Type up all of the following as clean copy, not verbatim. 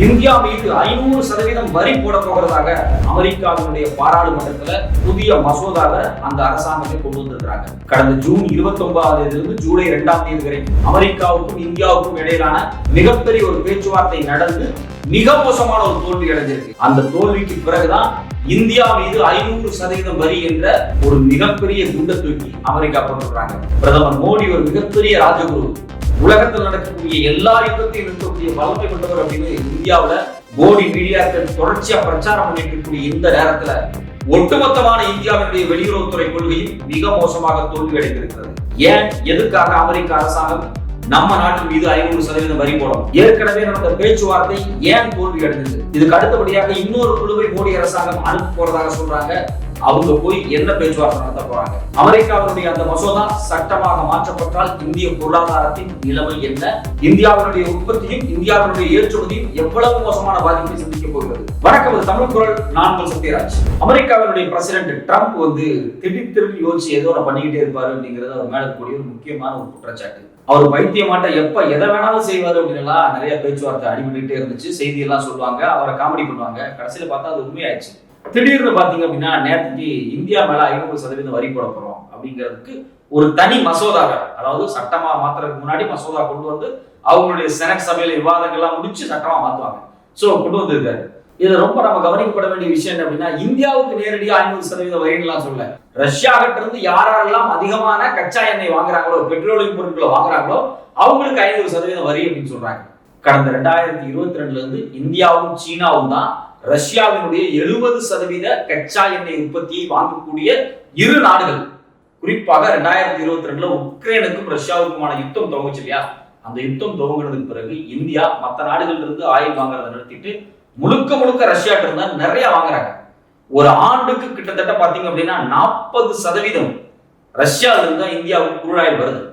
India மீது 500% வரி போட போகிறதாக அமெரிக்காவினுடைய பாராளுமன்றத்தில் புதிய மசோதாவை அந்த அரசாங்கத்தை கொண்டு வந்திருக்கிறாங்க. கடந்த ஜூன் 29 ஜூலை 2 வரை அமெரிக்காவுக்கும் இந்தியாவுக்கும் இடையிலான மிகப்பெரிய ஒரு பேச்சுவார்த்தை நடந்து மிக மோசமான ஒரு தோல்வி அடைஞ்சிருக்கு. அந்த தோல்விக்கு பிறகுதான் இந்தியா மீது 500% வரி என்ற ஒரு மிகப்பெரிய குண்டை தூக்கி அமெரிக்கா போட்டிருக்கிறாங்க. பிரதமர் மோடி ஒரு மிகப்பெரிய ராஜகுரு, உலகத்தில் நடக்கக்கூடிய எல்லா யுத்தத்தையும் நிறுத்தக்கூடிய வல்லமை கொண்டவர் அப்படின்னு இந்தியாவுல மோடி மீடியாக்கள் தொடர்ச்சியா பிரச்சாரம் பண்ணிட்டு இருக்கக்கூடிய இந்த நேரத்துல ஒட்டுமொத்தமான இந்தியாவினுடைய வெளியுறவுத்துறை கொள்கையும் மிக மோசமாக தோல்வி அடைந்திருக்கிறது. ஏன், எதுக்காக அமெரிக்க அரசாங்கம் நம்ம நாட்டின் மீது 500% வரி போடும்? ஏற்கனவே நடந்த பேச்சுவார்த்தை ஏன் தோல்வி அடைந்தது? இதுக்கு அடுத்தபடியாக இன்னொரு குழுவை மோடி அரசாங்கம் அனுப்ப போறதாக சொல்றாங்க. அவங்க போய் என்ன பேச்சுவார்த்தை நடத்த போறாங்க? அமெரிக்காவினுடைய அந்த மசோதா சட்டமாக மாற்றப்பட்டால் இந்திய பொருளாதாரத்தின் நிலைமை என்ன? இந்தியாவினுடைய உற்பத்தியும் இந்தியாவினுடைய ஏற்றுமதியும் எவ்வளவு மோசமான பாதிப்பை சந்திக்க போகிறது? வணக்கம், இது தமிழ் குரல். நான் உங்கள் சத்யராஜ். அமெரிக்காவினுடைய பிரசிடென்ட் ட்ரம்ப் திடீர் யோசிச்சு ஏதோ பண்ணிக்கிட்டே இருப்பாரு அப்படிங்கிறது அவர் மேல கூடிய ஒரு முக்கியமான ஒரு குற்றச்சாட்டு. அவர் பைத்தியமாட்ட எப்ப எதை வேணாலும் செய்வாரு அப்படின்னு நிறைய பேச்சுவார்த்தை அடிபட்டுட்டே இருந்துச்சு. செய்தி எல்லாம் சொல்லுவாங்க, அவரை காமெடி பண்ணுவாங்க. கடைசியில பார்த்தா அது உண்மையாயிடுச்சு. திடீர்னு பாத்தீங்க அப்படின்னா நேற்றுக்கு இந்தியா மேல 500% வரி போட போறோம் அப்படிங்கிறதுக்கு ஒரு தனி மசோதாவை, அதாவது சட்டமா மாத்துறதுக்கு முன்னாடி மசோதா கொண்டு வந்து அவங்களுடைய செனட் சபையில விவாதங்கள்லாம் முடிச்சு சட்டமா மாத்துவாங்க. சோ கொண்டு வந்திருக்காரு. இதுல ரொம்ப நம்ம கவனிக்கப்பட வேண்டிய விஷயம் என்ன அப்படின்னா, இந்தியாவுக்கு நேரடியா 500% வரிலாம் சொல்ல, ரஷ்யா கிட்ட இருந்து யாரெல்லாம் அதிகமான கச்சா எண்ணெய் வாங்குறாங்களோ, பெட்ரோலியம் பொருட்களை வாங்குறாங்களோ அவங்களுக்கு 500% வரி அப்படின்னு சொல்றாங்க. கடந்த 2022 இருந்து இந்தியாவும் சீனாவும் தான் ரஷ்யாவினுடைய 70% கச்சா எண்ணெய் உற்பத்தியை வாங்கக்கூடிய இரு நாடுகள். குறிப்பாக 2022 உக்ரைனுக்கும் ரஷ்யாவுக்குமான யுத்தம் துவங்குச்சு இல்லையா? அந்த யுத்தம் துவங்கினதுக்கு பிறகு இந்தியா மற்ற நாடுகள் இருந்து ஆயில் வாங்குறதை நிறுத்திட்டு முழுக்க ரஷ்யா இருந்தா நிறைய வாங்குறாங்க. ஒரு ஆண்டுக்கு கிட்டத்தட்ட பாத்தீங்க அப்படின்னா 40% ரஷ்யால இருந்தா இந்தியாவுக்கு குரூட் ஆயில் வருது.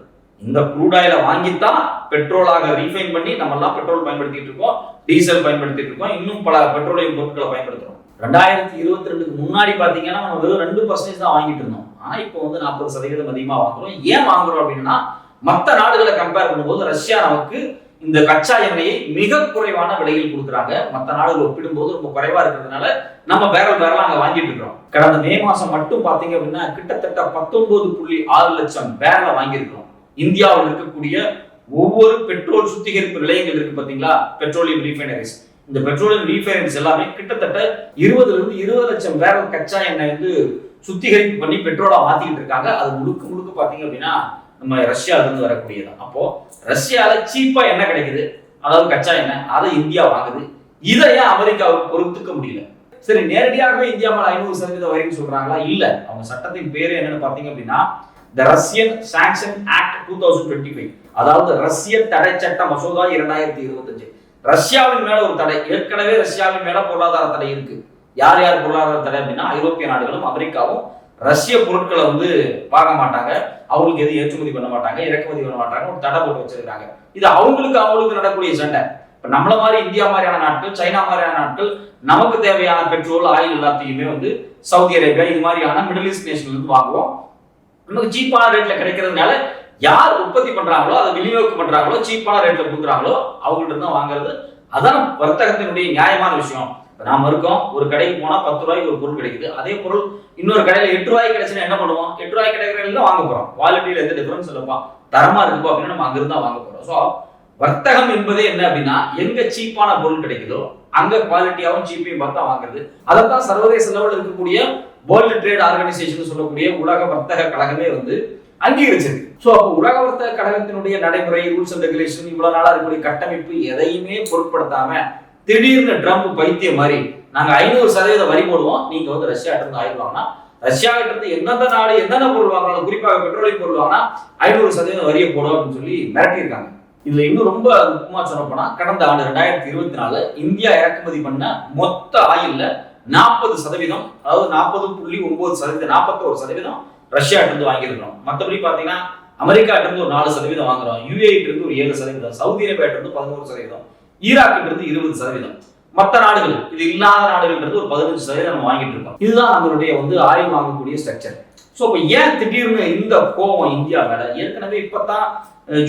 இந்த குரூட் ஆயிலை வாங்கித்தான் பெட்ரோலாக ரீஃபைன் பண்ணி நம்ம எல்லாம் பெட்ரோல் பயன்படுத்திட்டு இருக்கோம், டீசல் பயன்படுத்திட்டு இருக்கோம், இன்னும் பல பெட்ரோலியம் பொருட்களை பயன்படுத்துறோம். 2022 முன்னாடி பாத்தீங்கன்னா நம்ம வெறும் 2% தான் வாங்கிட்டு இருந்தோம். ஆனா இப்போ 40% அதிகமா வாங்குறோம். ஏன் வாங்குறோம் அப்படின்னா, மற்ற நாடுகளை கம்பேர் பண்ணும்போது ரஷ்யா நமக்கு இந்த கச்சா எண்ணெயை மிக குறைவான விலையில் கொடுக்குறாங்க. மற்ற நாடுகள் ஒப்பிடும்போது ரொம்ப குறைவா இருக்கிறதுனால நம்ம பேரல் அங்க வாங்கிட்டு இருக்கிறோம். கடந்த மே மாசம் மட்டும் பாத்தீங்க அப்படின்னா கிட்டத்தட்ட 19.6 லட்சம் பேரலை வாங்கியிருக்கிறோம். இந்தியாவில் இருக்கக்கூடிய ஒவ்வொரு பெட்ரோல் சுத்திகரிப்பு நிலையங்கள் இருக்கு பாத்தீங்களா, பெட்ரோலியம் ரீஃபைனரிஸ். இந்த பெட்ரோலியம் ரீஃபைனரிஸ் எல்லாமே கிட்டத்தட்ட 20 லட்சம் பேரல் கச்சா எண்ணெய் சுத்திகரிப்பு பண்ணி பெட்ரோலா மாத்திக்கிட்டு இருக்காங்க. அது முழுக்க பாத்தீங்க அப்படின்னா நம்ம ரஷ்யால இருந்து வரக்கூடியதான். அப்போ ரஷ்யால சீப்பா என்ன கிடைக்குது, அதாவது கச்சா எண்ணெய், அதை இந்தியா வாங்குது. இதை ஏன் அமெரிக்காவுக்கு பொறுத்துக்க முடியல? சரி, நேரடியாகவே இந்தியா மேல 500% வரின்னு சொல்றாங்களா? இல்ல. அவங்க சட்டத்தின் பேரு என்னன்னு பாத்தீங்க அப்படின்னா The Russian Sanction Act 2025, அதாவது ரஷ்ய தடை சட்ட மசோதா 2025. ரஷ்யாவின் மேல ஒரு தடை. ஏற்கனவே ரஷ்யாவின் மேல பொருளாதார தடை இருக்கு. யார் பொருளாதார தடை அப்படின்னா, ஐரோப்பிய நாடுகளும் அமெரிக்காவும் ரஷ்ய பொருட்களை வாங்க மாட்டாங்க, அவங்களுக்கு எதுவும் ஏற்றுமதி பண்ண மாட்டாங்க, இறக்குமதி பண்ண மாட்டாங்க, ஒரு தடை போட்டு வச்சிருக்காங்க. இது அவங்களுக்கு நடக்கூடிய சண்டை. இப்ப நம்மள மாதிரி இந்தியா மாதிரியான நாட்கள், சைனா மாதிரியான நாட்கள் நமக்கு தேவையான பெட்ரோல், ஆயில் எல்லாத்தையுமே சவுதி அரேபியா இது மாதிரியான மிடில் ஈஸ்ட் நேஷன்ல இருந்து வாங்குவோம். நமக்கு சீப்பான ரேட்ல கிடைக்கிறதுனால யார் உற்பத்தி பண்றாங்களோ, அதை விநியோகம் பண்றாங்களோ, சீப்பான ரேட்ல கொடுக்குறாங்களோ அவங்கள்ட்ட தான் வாங்குறது. அதான் வர்த்தகத்தினுடைய நியாயமான விஷயம். நாம இருக்கோம், ஒரு கடைக்கு போனா 10 ரூபாய்க்கு ஒரு பொருள் கிடைக்குது. அதே பொருள் இன்னொரு கடையில 8 ரூபாய்க்கு கிடைச்சுன்னா என்ன பண்ணுவோம்? 8 ரூபாய்க்கு கிடைக்கிறதுல வாங்க போறோம். குவாலிட்டியில எந்த டிஃபரன்ஸ் இல்லப்பா, தரமா இருக்குப்பா அப்படின்னு நம்ம அங்கிருந்தா வாங்க போறோம். ஸோ வர்த்தகம் என்பதே என்ன அப்படின்னா, எங்க சீப்பான பொருள் கிடைக்குதோ அங்க குவாலிட்டியாவும் சீப்பையும் பார்த்தா வாங்குறது. அதைத்தான் சர்வதேச லெவலில் இருக்கக்கூடிய வேர்ல்டு ட்ரேட் ஆர்கனைசேஷன் சொல்லக்கூடிய உலக வர்த்தக கழகமே அங்கீகரிச்சிருக்கு. சோ அப்போ உலக வர்த்தக கழகத்தினுடைய நடைமுறை, ரூல்ஸ் அண்ட் ரெகுலேஷன், இவ்வளவு நாளா இருக்கக்கூடிய கட்டமைப்பு எதையுமே பொருட்படுத்தாம திடீர்னு ட்ரம்ப் பைத்தியம் மாதிரி நாங்க 500% வரி போடுவோம், நீங்க ரஷ்யா இருந்து ஆயில் வாங்கினா, ரஷ்யா கிட்ட இருந்து எந்தெந்த நாடு என்னென்ன பொருள் வாங்கினாலும், குறிப்பாக பெட்ரோலியம் பொருள் வாங்கினா 500% வரியை போடும் அப்படின்னு சொல்லி மிரட்டியிருக்காங்க. இதுல இன்னும் ரொம்ப முக்கியமா சொல்ல போனா, கடந்த ஆண்டு 2024 இந்தியா இறக்குமதி பண்ண மொத்த ஆயில்ல 40%, அதாவது 40.9%, 41% ரஷ்யா இருந்து வாங்கியிருக்கிறோம். மற்றபடி பாத்தீங்கன்னா அமெரிக்கா இருந்து ஒரு 4% வாங்குறோம், யுஏஇ இருந்து ஒரு 7%, சவுதி அரேபியா இருந்து 11%, ஈராக் இருந்து 20%. மற்ற நாடுகள், இது இல்லாத நாடுகள் இருந்து ஒரு 15% நம்ம வாங்கிட்டு இருக்கோம். இதுதான் நம்மளுடைய ஆயில் வாங்கக்கூடிய ஸ்ட்ரக்சர். ஸோ இப்போ ஏன் திடீர்னு இந்த கோபம் இந்தியா மேல? ஏற்கனவே இப்பதான்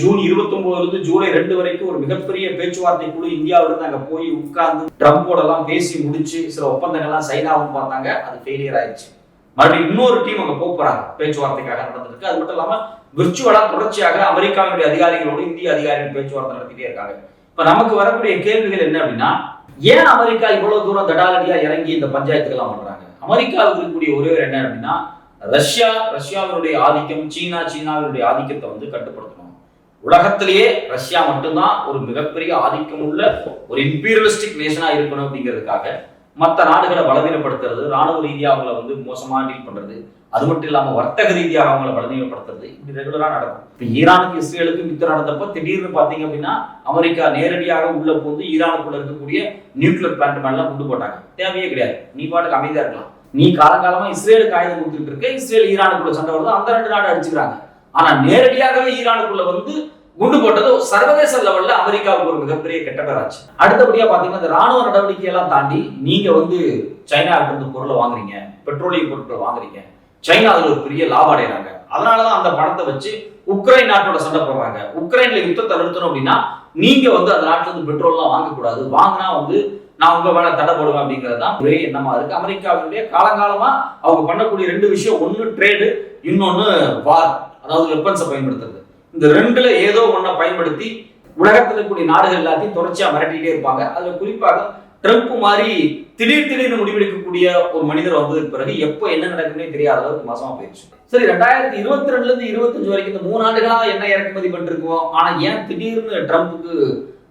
ஜூன் 29 ஜூலை 2 வரைக்கும் ஒரு மிகப்பெரிய பேச்சுவார்த்தை குழு இந்தியாவிலிருந்து அங்க போய் உட்கார்ந்து ட்ரம்போட எல்லாம் பேசி முடிச்சு சில ஒப்பந்தங்கள்லாம் சைன் ஆகும் பார்த்தாங்க, அது ஃபெயிலியர் ஆயிடுச்சு. மறுபடியும் இன்னொரு டீம் அங்க போறாங்க, பேச்சுவார்த்தைக்காக நடந்திருக்கு. அது மட்டும் இல்லாம விர்ச்சுவலா தொடர்ச்சியாக அமெரிக்காவுடைய அதிகாரிகளோடு இந்திய அதிகாரிகள் பேச்சுவார்த்தை நடத்திட்டே இருக்காங்க. இப்ப நமக்கு வரக்கூடிய கேள்விகள் என்ன அப்படின்னா, ஏன் அமெரிக்கா இவ்வளவு தூரம் தடாலடியா இறங்கி இந்த பஞ்சாயத்துக்கெல்லாம் பண்றாங்க? அமெரிக்காவுக்கு இருக்கக்கூடிய ஒரே என்ன அப்படின்னா, ரஷ்யாவினுடைய ஆதிக்கம், சீனாவினுடைய ஆதிக்கத்தை வந்து கட்டுப்படுத்தணும். உலகத்திலேயே ரஷ்யா மட்டும்தான் ஒரு மிகப்பெரிய ஆதிக்கம் உள்ள ஒரு இம்பீரியலிஸ்டிக் நேஷனா இருக்கணும் அப்படிங்கிறதுக்காக மற்ற நாடுகளை பலவீனப்படுத்துறது, ராணுவ ரீதியாக அவங்களை வந்து மோசமா டீல் பண்றது, அது மட்டும் இல்லாம வர்த்தக ரீதியாக அவங்களை பலவீனப்படுத்துறது, இப்படி ரெகுலரா நடக்கும். இப்ப ஈரானுக்கு இஸ்ரேலுக்கு யுத்தம் நடந்தப்ப திடீர்னு பாத்தீங்க அப்படின்னா அமெரிக்கா நேரடியாக உள்ள போந்து ஈரானுக்குள்ள இருக்கக்கூடிய நியூக்ளியர் பிளான்ட் மேலாம் குண்டு போட்டாங்க. தேவையே கிடையாது, நீ பாட்டுக்கு அமைதியா இருக்கலாம். நீ காலங்காலமா இஸ்ரேலுக்கு ஆயுதம் கொடுத்துட்டு இருக்க, இஸ்ரேல் ஈரானுக்குள்ள சண்டை வருது, அந்த 2 நாடு அடிச்சுக்கிறாங்க. ஆனா நேரடியாகவே ஈரானுக்குள்ள வந்து குண்டு போட்டது சர்வதேச லெவல்ல அமெரிக்காவுக்கு ஒரு மிகப்பெரிய கெட்ட பேராச்சு. அடுத்தபடியா பாத்தீங்கன்னா இந்த ராணுவ நடவடிக்கை எல்லாம் தாண்டி நீங்க வந்து சைனாவிட்ட இருந்து பொருளை வாங்குறீங்க, பெட்ரோலியம் பொருட்களை வாங்குறீங்க, சைனா அதுல ஒரு பெரிய லாபம் அடைகிறாங்க. அதனாலதான் அந்த பணத்தை வச்சு உக்ரைன் நாட்டோட சண்டை போடுறாங்க. உக்ரைன்ல யுத்தத்தை நிறுத்தணும் அப்படின்னா நீங்க வந்து அந்த நாட்டுல இருந்து பெட்ரோல் எல்லாம் வாங்கக்கூடாது, வாங்கினா வந்து நான் உங்க மேல தடை போடுவேன் அப்படிங்கிறது தான் ஒரே எண்ணமா இருக்கு. அமெரிக்காவுடைய காலங்காலமா அவங்க பண்ணக்கூடிய 2 விஷயம், ஒன்னு ட்ரேடு, இன்னொன்னு வார், அதாவது வெப்பன்ஸை பயன்படுத்துறது. இந்த 2ல ஏதோ ஒன்றை பயன்படுத்தி உலகத்தில் இருக்கக்கூடிய நாடுகள் எல்லாத்தையும் தொடர்ச்சியா மிரட்டிட்டே இருப்பாங்க. அதுல குறிப்பாக ட்ரம்ப் மாதிரி திடீர்னு முடிவெடுக்கக்கூடிய ஒரு மனிதர் வந்ததுக்கு பிறகு எப்போ என்ன நடக்குன்னே தெரியாத அளவுக்கு மோசமா போயிடுச்சு. சரி, 2022 இருந்து 25 வரைக்கும் இந்த 3 ஆண்டுகளா என்ன இறக்குமதி பண்ணிருக்கோம். ஆனா ஏன் திடீர்னு ட்ரம்ப்புக்கு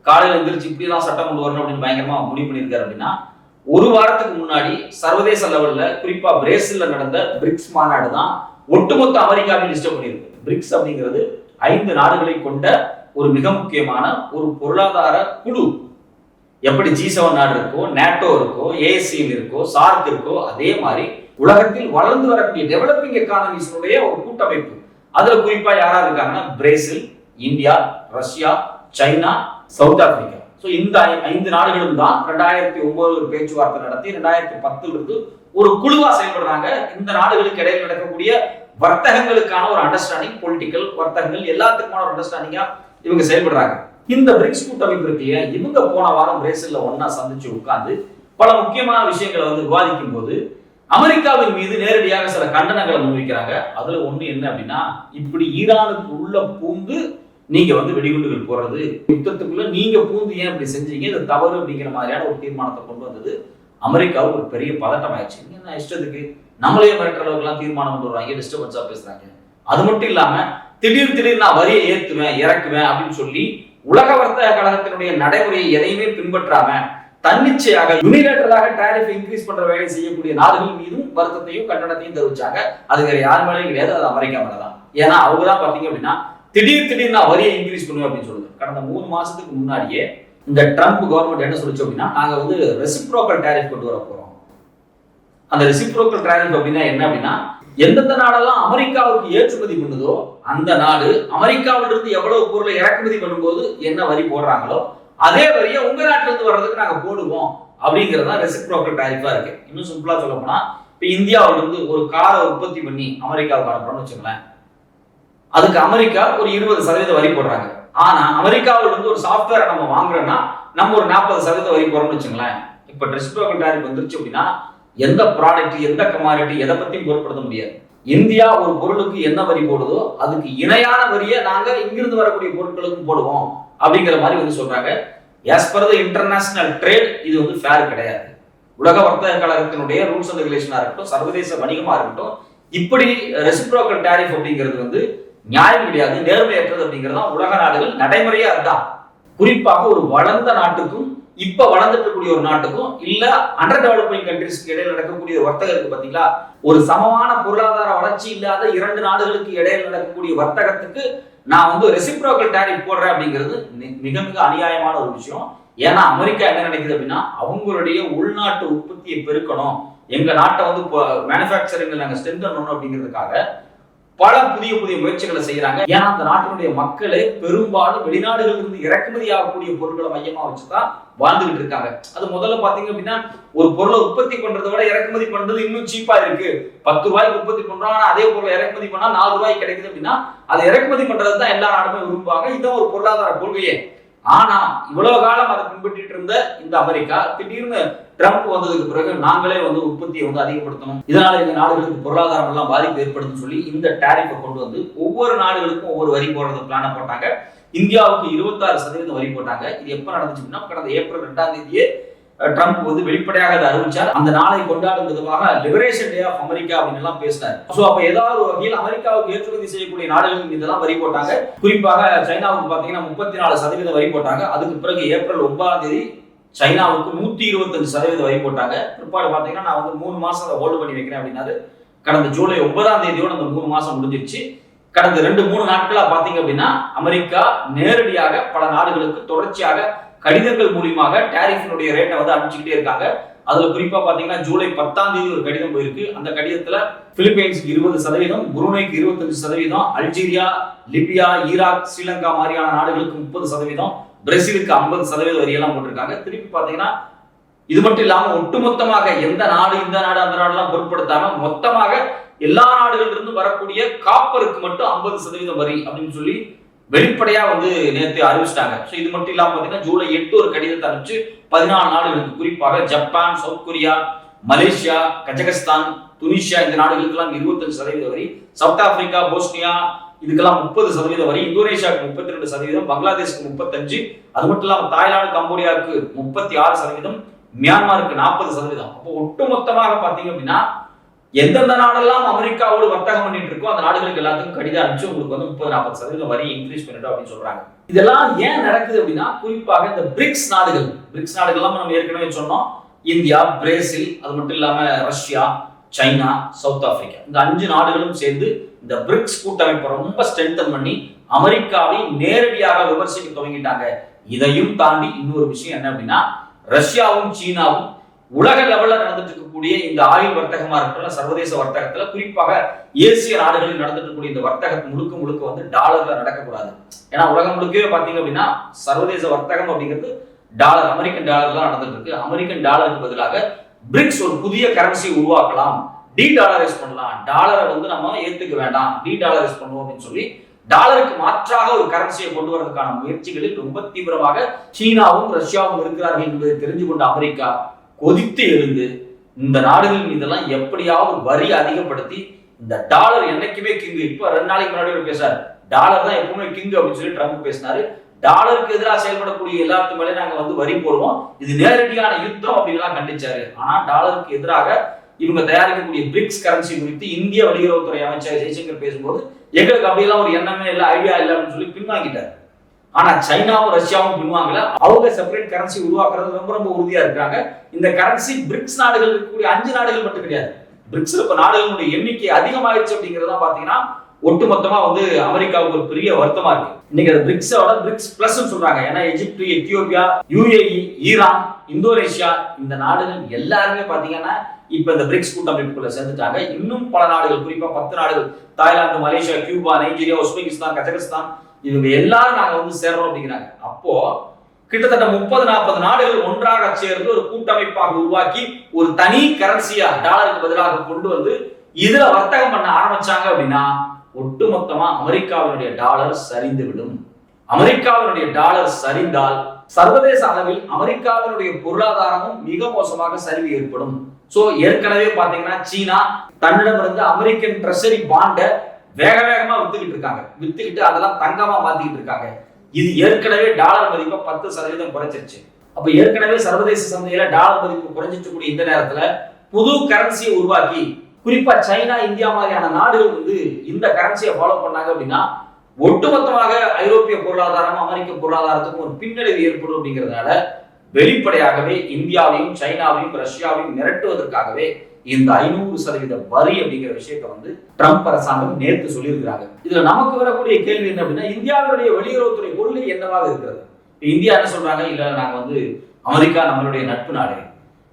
காலையில எந்திரிச்சு இப்படி எல்லாம் சட்டம் கொண்டு வரணும் அப்படின்னு பயங்கரமா முடிவு பண்ணியிருக்காரு அப்படின்னா, ஒரு வாரத்துக்கு முன்னாடி சர்வதேச லெவல்ல குறிப்பா பிரேசில்ல நடந்த பிரிக்ஸ் மாநாடு தான் ஒட்டுமொத்த அமெரிக்காவை டிஸ்டர்ப் பண்ணியிருக்கு. பிரிக்ஸ் அப்படிங்கிறது 5 நாடுகளை கொண்ட ஒரு மிக முக்கியமான ஒரு பொருளாதார குழு. எப்படி G7 நாடு இருக்கோ, நேட்டோ இருக்கோ, ASEAN இருக்கோ, சார்க் இருக்கோ, அதே மாதிரி உலகத்தில் வளர்ந்து வரக்கூடிய டெவலப்பிங் எக்கானமிஸ்னுடைய ஒரு கூட்டமைப்பு. அதுல குறிப்பா யாரா இருக்காங்கன்னா Brazil, India, Russia, China, south Africa. So இந்த 5 நாடுகளும் தான் 2009 ஒரு பேச்சுவார்த்தை நடத்தி 2010 இருந்து ஒரு குழுவா செயல்படுறாங்க. இந்த நாடுகளுக்கு இடையில் நடக்கக்கூடிய வர்த்தகங்களுக்கான ஒரு அண்டர்ஸ்டாண்டிங், பொலிட்டிக்கல் வர்த்தகங்கள் எல்லாத்துக்குமான ஒரு அண்டர்ஸ்டாண்டிங்கா இவங்க செயல்படுறாங்க. இந்த பிரிக்ஸ் கூட்டமைப்பு இருக்கு, இவங்க போன வாரம் பிரேசில்ல ஒன்னா சந்திச்சு உட்கார்ந்து பல முக்கியமான விஷயங்களை வந்து விவாதிக்கும் போது அமெரிக்காவின் மீது நேரடியாக சில கண்டனங்களை முன்வைக்கிறாங்க. அதுல ஒண்ணு என்ன அப்படின்னா, இப்படி ஈரானுக்கு உள்ள பூந்து நீங்க வந்து வெடிகுண்டுகள் போடுறது, யுத்தத்துக்குள்ள நீங்க பூந்து ஏன் இப்படி செஞ்சீங்க, இது தவறு அப்படிங்கிற மாதிரியான ஒரு தீர்மானத்தை கொண்டு வந்தது அமெரிக்காவுக்கு ஒரு பெரிய பதட்டம் ஆயிடுச்சு. என்ன இஷ்டத்துக்கு நம்மளே மிரட்டுற அளவுக்கு எல்லாம் தீர்மானம் கொண்டு வருவாங்க, டிஸ்டர்பன்ஸா பேசுறாங்க. அது மட்டும் இல்லாம திடீர் நான் வரியை ஏத்துவேன் இறக்குவேன் அப்படின்னு சொல்லி உலக வர்த்தக கழகத்தினுடைய நடைமுறையை எதையுமே பின்பற்றாம தன்னிச்சையாக யூனிலேட்டரலாக டாரிஃப் இன்க்ரீஸ் பண்ற வேலையை செய்யக்கூடிய நாடுகள் மீதும் வருத்தத்தையும் கண்டனத்தையும் தெரிவிச்சாங்க. அது வேற யார் மேலேயும் கிடையாது, அது அமெரிக்கா மேலதான். ஏன்னா அவங்க தான் பாத்தீங்க அப்படின்னா திடீர் நான் வரியை இன்க்ரீஸ் பண்ணுவேன் அப்படின்னு சொல்லுது. கடந்த 3 மாசத்துக்கு முன்னாடியே இந்த ட்ரம்ப் கவர்மெண்ட் என்ன சொல்லிச்சு அப்படின்னா, நாங்க வந்து ரெசிப்ரோக்கல் டாரிஃப் கொண்டு வர போறோம். அந்த ரெசிப்ரோக்கல் டாரிஃப் அப்படின்னா என்ன அப்படின்னா, எந்தெந்த நாடெல்லாம் அமெரிக்காவுக்கு ஏற்றுமதி பண்ணுதோ அந்த நாடு அமெரிக்காவிலிருந்து எவ்வளவு பொருளை இறக்குமதி பண்ணும்போது என்ன வரி போடுறாங்களோ அதே வரியை உங்க நாட்டில இருந்து வர்றதுக்கு நாங்க போடுவோம் அப்படிங்கிறது தான் ரெசிப்ரோக்கல் டாரிஃபா இருக்கு. இன்னும் சிம்பிளா சொல்ல போனா, இப்ப இந்தியாவில இருந்து ஒரு காரை உற்பத்தி பண்ணி அமெரிக்காவுக்கு அனுப்புறோம்னு வச்சுங்களேன், அதுக்கு அமெரிக்கா ஒரு 20% வரி போடுறாங்க. ஆனா அமெரிக்காவில இருந்து ஒரு சாஃப்ட்வேரை நம்ம வாங்குறோம்னா நம்ம ஒரு 40% வரி போறோம்னு வச்சுங்களேன். இப்ப ரெசிப்ரோக்கல் டாரிஃப் வந்துருச்சு அப்படின்னா எந்த ப்ராடக்ட், எந்த கமாடிட்டி, எதை பத்தியும் பொருட்படுத்த முடியாது. இந்தியா ஒரு பொருளுக்கு என்ன வரி போடுதோ அதுக்கு இணையான வரியை நாங்க இங்கிருந்து வரக்கூடிய பொருட்களுக்கும் போடுவோம் அப்படிங்கிற மாதிரி வந்து சொல்றாங்க. as per the international trade இது வந்து ஃபேர் கிடையாது. உலக வர்த்தக கழகத்தினுடைய ரூல்ஸ் அண்ட் ரெகுலேஷனா இருக்கட்டும், சர்வதேச வணிகமா இருக்கட்டும், இப்படி ரெசிப்ரோக்கல் டாரிஃப் அப்படிங்கிறது வந்து நியாயம் கிடையாது, நேர்மையற்றது அப்படிங்கிறது தான் உலக நாடுகள் நடைமுறையா இருந்தா. குறிப்பாக ஒரு வளர்ந்த நாட்டுக்கும் இப்ப வளர்ந்துட்டு கூடிய ஒரு நாட்டுக்கும் இல்ல அண்டர் டெவலப்பிங் கண்ட்ரீஸ்க்கு இடையில நடக்கக்கூடிய வர்த்தகம் இருக்கு பாத்தீங்களா, ஒரு சமமான பொருளாதார வளர்ச்சி இல்லாத 2 நாடுகளுக்கு இடையில நடக்கக்கூடிய வர்த்தகத்துக்கு நான் வந்து ரெசிப்ரோக்கல் டாரிஃப் போடுறேன் அப்படிங்கிறது மிக மிக அநியாயமான ஒரு விஷயம். ஏன்னா அமெரிக்கா என்ன நினைக்குது அப்படின்னா, அவங்களுடைய உள்நாட்டு உற்பத்தியை பெருக்கணும், எங்க நாட்டை வந்து மேனுஃபேக்சரிங் நாங்க ஸ்ட்ரென்தன் பண்ணணும் அப்படிங்கிறதுக்காக பல புதிய புதிய முயற்சிகளை செய்யறாங்க. ஏன்னா அந்த நாட்டினுடைய மக்களே பெரும்பாலும் வெளிநாடுகளில் இருந்து இறக்குமதி ஆகக்கூடிய பொருட்களை மையமா வச்சுதான் வாழ்ந்துகிட்டு இருக்காங்க. அது முதல்ல பாத்தீங்க அப்படின்னா ஒரு பொருளை உற்பத்தி பண்றதை விட இறக்குமதி பண்றது இன்னும் சீப்பா இருக்கு. 10 ரூபாய்க்கு உற்பத்தி பண்றோம், ஆனா அதே பொருளை இறக்குமதி பண்ணா 4 ரூபாய்க்கு கிடைக்குது அப்படின்னா அதை இறக்குமதி பண்றது தான் எல்லா நாடுமே விரும்புவாங்க. இதுதான் ஒரு பொருளாதார கொள்கையே. ஆனா இவ்வளவு காலம் அதை பின்பற்றிட்டு இருந்த இந்த அமெரிக்கா திடீர்னு ட்ரம்ப் வந்ததுக்கு பிறகு நாங்களே உற்பத்தியை அதிகப்படுத்தணும், இதனால இந்த நாடுகளுக்கு பொருளாதாரம் எல்லாம் பாதிப்பு ஏற்படுதுன்னு சொல்லி இந்த டாரிஃபை கொண்டு வந்து ஒவ்வொரு நாடுகளுக்கும் ஒவ்வொரு வரி போடுறது பிளான போட்டாங்க. இந்தியாவுக்கு 26% வரி போட்டாங்க. இது எப்ப நடந்துச்சுன்னா கடந்த ஏப்ரல் 2 ட்ரம்ப் வெளிப்படையாக அதை அறிவிச்சார். அந்த நாளை கொண்டாடும் விதமாக லிபரேஷன் டே ஆஃப் அமெரிக்கா அப்படின்னு எல்லாம் பேசினார். சோ அப்ப ஏதாவது ஒரு வகையில் அமெரிக்காவுக்கு ஏற்றுமதி செய்யக்கூடிய நாடுகள் மீதெல்லாம் வரி போட்டாங்க. குறிப்பாக சைனாவுக்கு பாத்தீங்கன்னா 34% வரி போட்டாங்க. அதுக்கு பிறகு ஏப்ரல் 9 சைனாவுக்கு 125% வரி போட்டாங்க. பிற்பாடு பாத்தீங்கன்னா நான் 3 மாசம் அதை ஹோல்டு பண்ணி வைக்கிறேன் அப்படின்னாரு. கடந்த ஜூலை 9 அந்த 3 மாசம் முடிஞ்சிருச்சு. கடந்த 2-3 நாட்களா பாத்தீங்க அப்படின்னா அமெரிக்கா நேரடியாக பல நாடுகளுக்கு தொடர்ச்சியாக கடிதங்கள் மூலியமாக டாரிஃபினுடைய ரேட்டை அனுப்பிச்சுக்கிட்டே இருக்காங்க. அதுல குறிப்பா பாத்தீங்கன்னா ஜூலை 10 ஒரு கடிதம் போயிருக்கு. அந்த கடிதத்துல பிலிப்பைன்ஸுக்கு 20%, புருனேக்கு 25%, அல்ஜீரியா, லிபியா, ஈராக், ஸ்ரீலங்கா மாதிரியான நாடுகளுக்கு 30%, பிரேசிலுக்கு 50% வரியெல்லாம் போட்டிருக்காங்க. திருப்பி பாத்தீங்கன்னா இது மட்டும் இல்லாம ஒட்டுமொத்தமாக எந்த நாடு இந்த நாடு அந்த நாடுலாம் பொருட்படுத்தாம மொத்தமாக எல்லா நாடுகளில் இருந்து வரக்கூடிய காப்பருக்கு மட்டும் 50% வரி அப்படின்னு சொல்லி வெளிப்படையா நேற்று அறிவிச்சிட்டாங்க. இது மட்டும் இல்லாம பாத்தீங்கன்னா ஜூலை 8 ஒரு கடிதத்தை அனுப்பிச்சு 14 நாடுகளுக்கு குறிப்பாக Japan, south Korea, Malaysia, Kazakhstan, Tunisia இந்த நாடுகளுக்கு எல்லாம் 25% வரி, சவுத் ஆப்பிரிக்கா, போஸ்னியா இதுக்கெல்லாம் 30% வரி, இந்தோனேஷியாவுக்கு 32%, பங்களாதேஷ்க்கு 35%, அது மட்டும் இல்லாம தாய்லாந்து, கம்போடியாவுக்கு 36%, மியான்மருக்கு 40%. அப்போ ஒட்டுமொத்தமாக பாத்தீங்க அப்படின்னா எந்தெந்த நாடெல்லாம் அமெரிக்காவோடு வர்த்தகம் பண்ணிட்டு இருக்கோ அந்த நாடுகளுக்கு எல்லாத்துக்கும் கடிதம் அனுப்பிச்சு உங்களுக்கு 30-40% வரி இன்க்ரீஸ் பண்ணிட்டோம் அப்படின்னு சொல்றாங்க. இதெல்லாம் ஏன் நடக்குது அப்படின்னா குறிப்பாக இந்த பிரிக்ஸ் நாடுகள் நம்ம ஏற்கனவே சொன்னோம். இந்தியா, பிரேசில், அது மட்டும் இல்லாம ரஷ்யா, சைனா, சவுத் ஆப்பிரிக்கா இந்த 5 நாடுகளும் சேர்ந்து இந்த பிரிக்ஸ் கூட்டமைப்பை ரொம்ப ஸ்ட்ரென்தன் பண்ணி அமெரிக்காவை நேரடியாக விமர்சிக்க துவங்கிட்டாங்க. இதையும் தாண்டி இன்னொரு விஷயம் என்ன அப்படின்னா ரஷ்யாவும் சீனாவும் உலக லெவல்ல நடந்துட்டு இருக்கக்கூடிய இந்த ஆயுள் வர்த்தகமா இருக்கட்டும், சர்வதேச வர்த்தகத்துல குறிப்பாக ஏசிய நாடுகளில் நடந்துட்டு இருக்கக்கூடிய இந்த வர்த்தகம் முழுக்க டாலர்ல நடக்கக்கூடாது. ஏன்னா உலகம் முழுக்கவே பாத்தீங்க அப்படின்னா சர்வதேச வர்த்தகம் அப்படிங்கிறது டாலர், அமெரிக்கன் டாலர் தான் நடந்துட்டு இருக்கு. அமெரிக்கன் டாலருக்கு பதிலாக பிரிக்ஸ் ஒரு புதிய கரன்சி உருவாக்கலாம், டி டாலரைஸ் பண்ணலாம், டாலரை நம்ம ஏத்துக்க வேண்டாம், டி டாலரைஸ் பண்ணுவோம் அப்படின்னு சொல்லி டாலருக்கு மாற்றாக ஒரு கரன்சியை கொண்டு வரதுக்கான முயற்சிகளில் ரொம்ப தீவிரமாக சீனாவும் ரஷ்யாவும் இருக்கிறார்கள் என்பதை தெரிஞ்சு கொண்ட அமெரிக்கா கொதித்து எழுந்து இந்த நாடுகள் மீதெல்லாம் எப்படியாவது வரி அதிகப்படுத்தி இந்த டாலர் என்னைக்குமே கிங்கு. இப்ப 2 நாளைக்கு முன்னாடி பேசாரு டாலர் தான் எப்பவுமே கிங்கு அப்படின்னு சொல்லி ட்ரம்ப் பேசினாரு. டாலருக்கு எதிராக செயல்படக்கூடிய எல்லாத்துக்கு மேலே நாங்க வரி போடுவோம், இது நேரடியான யுத்தம் அப்படின்லாம் கண்டிச்சாரு. ஆனா டாலருக்கு எதிராக இவங்க தயாரிக்கக்கூடிய பிரிக்ஸ் கரன்சி குறித்து இந்திய வெளியுறவுத்துறை அமைச்சர் ஜெய்சங்கர் பேசும்போது எங்களுக்கு அப்படியெல்லாம் ஒரு எண்ணமே இல்லை, ஐடியா இல்லை அப்படின்னு சொல்லி பின்வாங்கிட்டார். ஆனா சைனாவும் ரஷ்யாவும் பின்வாங்கல, அவங்க செப்பரேட் கரன்சி உருவாக்குறது ரொம்ப உறுதியா இருக்காங்க. இந்த கரன்சி பிரிக்ஸ் நாடுகள் இருக்கக்கூடிய 5 நாடுகள் மட்டும் கிடையாது, பிரிக்ஸ் இப்ப நாடுகளுடைய எண்ணிக்கை அதிகமாயிருச்சு அப்படிங்கறத பாத்தீங்கன்னா ஒட்டுமொத்தமா அமெரிக்காவுக்கு ஒரு பெரிய வருத்தமா இருக்கு. இன்னைக்கு அது பிரிக்ஸோட பிரிக்ஸ் பிளஸ் சொல்றாங்க. ஏன்னா எகிப்து, எத்தியோப்பியா, யுஏஇ, ஈரான், இந்தோனேஷியா இந்த நாடுகள் எல்லாருமே பாத்தீங்கன்னா இப்ப இந்த பிரிக்ஸ் கூட்டமைப்புக்குள்ள சேர்ந்துட்டாங்க. இன்னும் பல நாடுகள் குறிப்பா 10 நாடுகள் Thailand, Malaysia, Cuba, Nigeria, Uzbekistan, Kazakhstan இவங்க எல்லாரும் நாங்க சேர்றோம் அப்படிங்கிறாங்க. அப்போ கிட்டத்தட்ட 30-40 நாடுகள் ஒன்றாக சேர்ந்து ஒரு கூட்டமைப்பாக உருவாக்கி ஒரு தனி கரன்சியா டாலருக்கு பதிலாக கொண்டு இதுல வர்த்தகம் பண்ண ஆரம்பிச்சாங்க அப்படின்னா ஒட்டுமொத்தமா அமெரிக்காவினுடைய டாலர் சரிந்து விடும். அமெரிக்காவினுடைய டாலர் சரிந்தால் சர்வதேச அளவில் அமெரிக்காவினுடைய பொருளாதாரமும் மிக மோசமாக சரிவு ஏற்படும். சோ ஏற்கனவே பாத்தீங்கன்னா சீனா தன்னிடமிருந்து அமெரிக்கன் ட்ரெஷரி பாண்டை வேகமா வித்துக்கிட்டு அதெல்லாம் தங்கமா மாத்திக்கிட்டு இருக்காங்க. இது ஏற்கனவே டாலர் மதிப்பை 10% குறைச்சிருச்சு. அப்ப ஏற்கனவே சர்வதேச சந்தையில டாலர் மதிப்பு குறைஞ்சிட்டு கூடிய இந்த நேரத்துல புது கரன்சியை உருவாக்கி குறிப்பா சைனா, இந்தியா மாதிரியான நாடுகள் இந்த கரன்சியை ஃபாலோ பண்ணாங்க அப்படின்னா ஒட்டுமொத்தமாக ஐரோப்பிய பொருளாதாரம் அமெரிக்க பொருளாதாரத்துக்கும் ஒரு பின்னடைவு ஏற்படும் அப்படிங்கிறதுனால வெளிப்படையாகவே இந்தியாவையும் சைனாவையும் ரஷ்யாவையும் மிரட்டுவதற்காகவே இந்த 500% வரி அப்படிங்கிற விஷயத்தை ட்ரம்ப் அரசாங்கம் நேற்று சொல்லியிருக்கிறாங்க. இதுல நமக்கு வரக்கூடிய கேள்வி என்ன அப்படின்னா இந்தியாவுடைய வெளியுறவுத்துறை கொள்கை என்னவாக இருக்கிறது? இந்தியா என்ன சொல்றாங்க, இல்ல நாங்க அமெரிக்கா நம்மளுடைய நட்பு நாடு,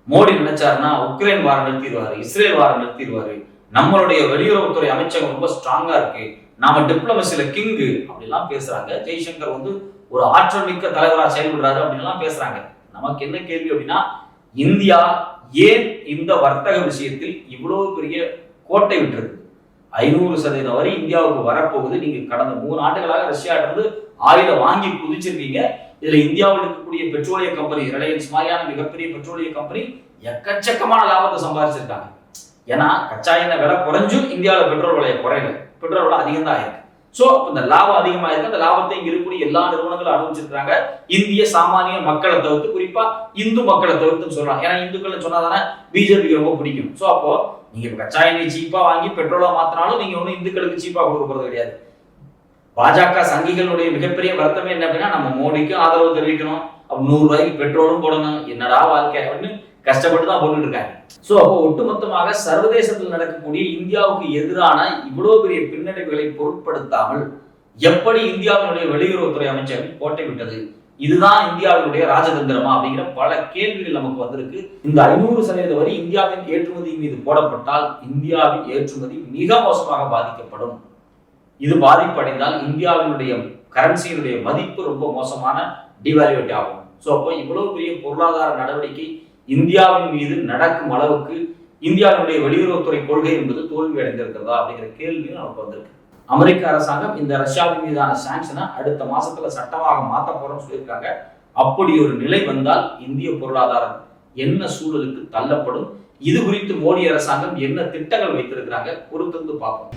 மோடி நினைச்சாருன்னா உக்ரைன் வாரம் நிறுத்திடுவாரு, இஸ்ரேல் வாரம் நிறுத்திடுவாரு, நம்மளுடைய வெளியுறவுத்துறை அமைச்சகம் ரொம்ப ஸ்ட்ராங்கா இருக்கு, நாம டிப்ளமசில கிங்கு அப்படிலாம் பேசுறாங்க. ஜெய்சங்கர் வந்து ஒரு ஆற்றல் மிக்க தலைவரா செயல்படுறாரு அப்படின்லாம் பேசுறாங்க. நமக்கு என்ன கேள்வி அப்படின்னா, இந்தியா ஏன் இந்த வர்த்தக விஷயத்தில் இவ்வளவு பெரிய கோட்டை விட்டுருக்கு? 500% வரை இந்தியாவுக்கு வரப்போகுது. நீங்க கடந்த 3 ஆண்டுகளாக ரஷ்யாட்ட இருந்து ஆயில வாங்கி குதிச்சிருக்கீங்க. இதுல இந்தியாவில் இருக்கக்கூடிய பெட்ரோலிய கம்பெனி, ரிலையன்ஸ் மாதிரியான மிகப்பெரிய பெட்ரோலிய கம்பெனி எக்கச்சக்கமான லாபத்தை சம்பாதிச்சிருக்காங்க. ஏன்னா கச்சா எண்ணெய் விலை குறைஞ்சும் இந்தியாவில் பெட்ரோல் விலையை குறையல, பெட்ரோல் விலை அதிகம் தான் ஆயிருக்கு. சோ இந்த லாபம் அதிகமா இருக்கு. அந்த லாபத்தை இங்க இருக்கக்கூடிய எல்லா நிறுவனங்களும் அனுபவிச்சிருக்காங்க. இந்திய சாமானிய மக்களை தவிர்த்து, குறிப்பா இந்து மக்களை தவிர்த்துன்னு சொல்றாங்க. ஏன்னா இந்துக்கள் சொன்னாதானே பிஜேபிக்கு ரொம்ப பிடிக்கும். சோ அப்போ நீங்க கச்சா எண்ணெய் சீப்பா வாங்கி பெட்ரோலா மாத்தினாலும் நீங்க ஒன்னும் இந்துக்களுக்கு சீப்பா கொடுக்க போறது கிடையாது. பாஜக சங்கிகளுடைய மிகப்பெரிய வருத்தமே என்ன அப்படின்னா, நம்ம மோடிக்கு ஆதரவு தெரிவிக்கணும், 100 ரூபாய்க்கு பெட்ரோலும் போடணும், என்னடா வாழ்க்கை அப்படின்னு கஷ்டப்பட்டு தான் போட்டுட்டு இருக்காங்க. சோ அப்போ ஒட்டுமொத்தமாக சர்வதேசத்தில் நடக்கக்கூடிய இந்தியாவுக்கு எதிரான இவ்வளவு பெரிய பின்னடைவுகளை பொருட்படுத்தாமல் எப்படி இந்தியாவினுடைய வெளியுறவுத்துறை அமைச்சகம் கோட்டை விட்டது, இதுதான் இந்தியாவினுடைய ராஜதந்திரமா அப்படிங்கிற பல கேள்விகள் நமக்கு வந்திருக்கு. இந்த 500% வரி இந்தியாவின் ஏற்றுமதி மீது போடப்பட்டால் இந்தியாவின் ஏற்றுமதி மிக மோசமாக பாதிக்கப்படும். இது பாதிப்படைந்தால் இந்தியாவினுடைய கரன்சியினுடைய மதிப்பு ரொம்ப மோசமான டிவாலுவேட் ஆகும். சோ அப்போ இவ்வளவு பெரிய பொருளாதார நடவடிக்கை இந்தியாவின் மீது நடக்கும் அளவுக்கு இந்தியாவினுடைய வெளியுறவுத்துறை கொள்கை என்பது தோல்வி அடைந்திருக்கிறதா அப்படிங்கிற கேள்வியும் நமக்கு வந்திருக்கு. அமெரிக்க அரசாங்கம் இந்த ரஷ்யாவின் மீதான சாங்ஷனை அடுத்த மாசத்துல சட்டமாக மாற்ற போறோம்னு சொல்லியிருக்காங்க. அப்படி ஒரு நிலை வந்தால் இந்திய பொருளாதாரம் என்ன சூழலுக்கு தள்ளப்படும், இது குறித்து மோடி அரசாங்கம் என்ன திட்டங்கள் வைத்திருக்கிறாங்க பொறுத்திருந்து பார்ப்போம்.